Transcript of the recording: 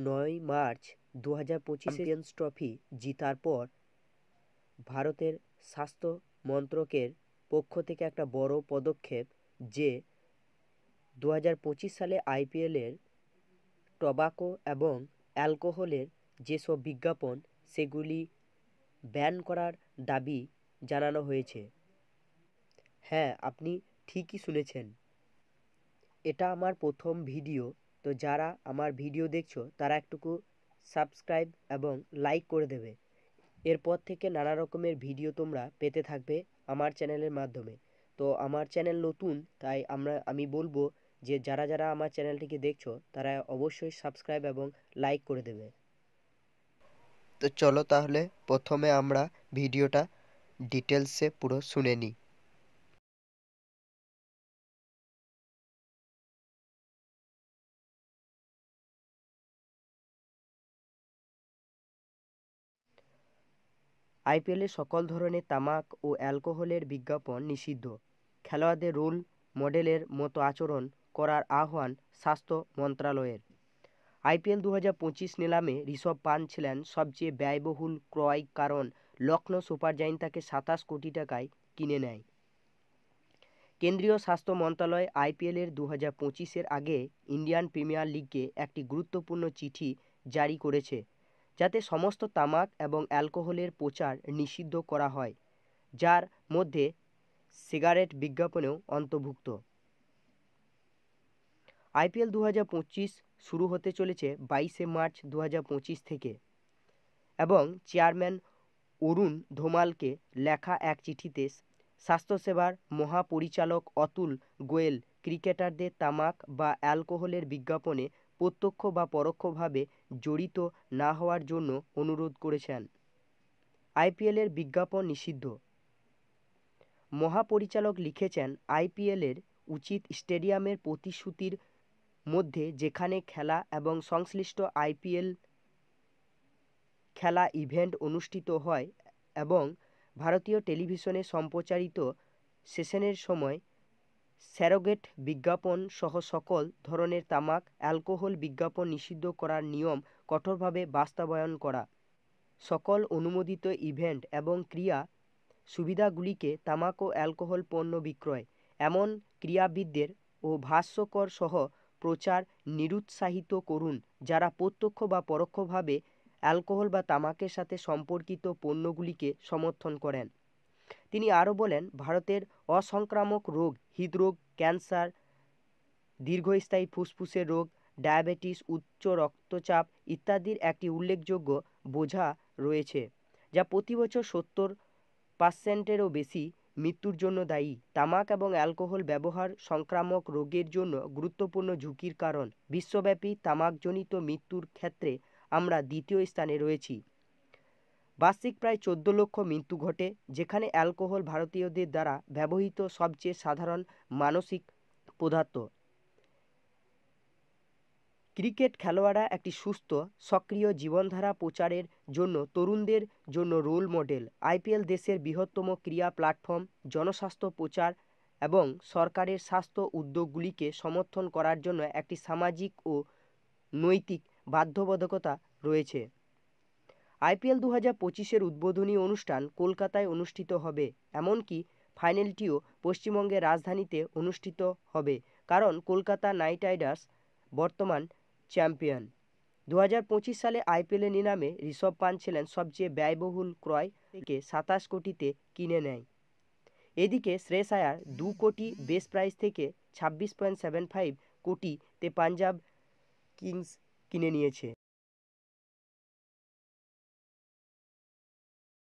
9 March 2025 champions trophy জিতার পর ভারতের স্বাস্থ্য মন্ত্রকের পক্ষ থেকে একটা বড় পদক্ষেপ যে 2025 সালে আইপিএলের টোবাকো এবং অ্যালকোহলের যেসব বিজ্ঞাপন সেগুলি ব্যান করার দাবি জানানো হয়েছে। হ্যাঁ, আপনি ঠিকই শুনেছেন। এটা আমার প্রথম ভিডিও, তো যারা আমার ভিডিও দেখছো তারা একটুকু সাবস্ক্রাইব এবং লাইক করে দেবে। এরপর থেকে নানা রকমের ভিডিও তোমরা পেতে থাকবে আমার চ্যানেলের মাধ্যমে। তো আমার চ্যানেল নতুন, তাই আমি বলবো যে যারা যারা আমার চ্যানেলটিকে দেখছো তারা অবশ্যই সাবস্ক্রাইব এবং লাইক করে দেবে। তো চলো তাহলে প্রথমে আমরা ভিডিওটা ডিটেলসে পুরো শুনে নিই। আইপিএলে সকল ধরনের তামাক ও অ্যালকোহলের বিজ্ঞাপন নিষিদ্ধ। খেলোয়াড়দের রোল মডেলের মতো আচরণ করার আহ্বান স্বাস্থ্য মন্ত্রণালয়ের। আইপিএল 2025 নিলামে ঋষভ পান্ট ছিলেন সবচেয়ে ব্যয়বহুল ক্রয়, কারণ লখনৌ সুপার জায়েন্ট তাকে 27 কোটি টাকায় কিনে নেয়। কেন্দ্রীয় স্বাস্থ্য মন্ত্রণালয় আইপিএলের 2025-এর আগে ইন্ডিয়ান প্রিমিয়ার লিগকে একটি গুরুত্বপূর্ণ চিঠি জারি করেছে, যাতে সমস্ত তামাক এবং অ্যালকোহলের প্রচার নিষিদ্ধ করা হয়, যার মধ্যে সিগারেট বিজ্ঞাপনেও অন্তর্ভুক্ত। আইপিএল 2025 শুরু হতে চলেছে 22 মার্চ 2025 থেকে, এবং চেয়ারম্যান অরুণ ধোমালকে লেখা এক চিঠিতে স্বাস্থ্যসেবার মহাপরিচালক অতুল গোয়েল ক্রিকেটারদের তামাক বা অ্যালকোহলের বিজ্ঞাপনে প্রত্যক্ষ বা পরোক্ষভাবে জড়িত না হওয়ার জন্য অনুরোধ করেছেন। আইপিএলের বিজ্ঞাপন নিষিদ্ধ। মহাপরিচালক লিখেছেন, আইপিএলের উচিত স্টেডিয়ামের প্রতিশ্রুতির মধ্যে যেখানে খেলা এবং সংশ্লিষ্ট আইপিএল খেলা ইভেন্ট অনুষ্ঠিত হয় এবং ভারতীয় টেলিভিশনে সম্প্রচারিত সেশনের সময় স্যারোগেট বিজ্ঞাপন সহ সকল ধরনের তামাক অ্যালকোহল বিজ্ঞাপন নিষিদ্ধ করার নিয়ম কঠোরভাবে বাস্তবায়ন করা। সকল অনুমোদিত ইভেন্ট এবং ক্রীড়া সুবিধাগুলিকে তামাক ও অ্যালকোহল পণ্য বিক্রয়, এমন ক্রীড়াবিদদের ও ভাষ্যকর সহ প্রচার নিরুৎসাহিত করুন যারা প্রত্যক্ষ বা পরোক্ষভাবে অ্যালকোহল বা তামাকের সাথে সম্পর্কিত পণ্যগুলিকে সমর্থন করেন। তিনি আরও বলেন, ভারতের অসংক্রামক রোগ, হৃদরোগ, ক্যান্সার, দীর্ঘস্থায়ী ফুসফুসের রোগ, ডায়াবেটিস, উচ্চ রক্তচাপ ইত্যাদির একটি উল্লেখযোগ্য বোঝা রয়েছে, যা প্রতি বছর 70%-এরও বেশি মৃত্যুর জন্য দায়ী। তামাক এবং অ্যালকোহল ব্যবহার সংক্রামক রোগের জন্য গুরুত্বপূর্ণ ঝুঁকির কারণ। বিশ্বব্যাপী তামাকজনিত মৃত্যুর ক্ষেত্রে আমরা দ্বিতীয় স্থানে রয়েছি। বার্ষিক প্রায় 14 লক্ষ মৃত্যু ঘটে, যেখানে অ্যালকোহল ভারতীয়দের দ্বারা ব্যবহৃত সবচেয়ে সাধারণ মানসিক পদার্থ। ক্রিকেট খেলোয়াড়রা একটি সুস্থ সক্রিয় জীবনধারা প্রচারের জন্য তরুণদের জন্য রোল মডেল। আইপিএল দেশের বৃহত্তম ক্রীড়া প্ল্যাটফর্ম। জনস্বাস্থ্য প্রচার এবং সরকারের স্বাস্থ্য উদ্যোগগুলিকে সমর্থন করার জন্য একটি সামাজিক ও নৈতিক বাধ্যবাধকতা রয়েছে। আইপিএল 2025-এর উদ্বোধনী অনুষ্ঠান কলকাতায় অনুষ্ঠিত হবে, এমনকি ফাইনালটিও পশ্চিমবঙ্গের রাজধানীতে অনুষ্ঠিত হবে, কারণ কলকাতা নাইট রাইডার্স বর্তমান চ্যাম্পিয়ন। 2025 সালে আইপিএলের নিলামে ঋষভ পান্ট ছিলেন সবচেয়ে ব্যয়বহুল ক্রয়, থেকে 27 কোটিতে কিনে নেয়। এদিকে শ্রেয়স আয়ার 2 কোটি বেস প্রাইস থেকে 26.75 কোটিতে পাঞ্জাব কিংস কিনে নিয়েছে।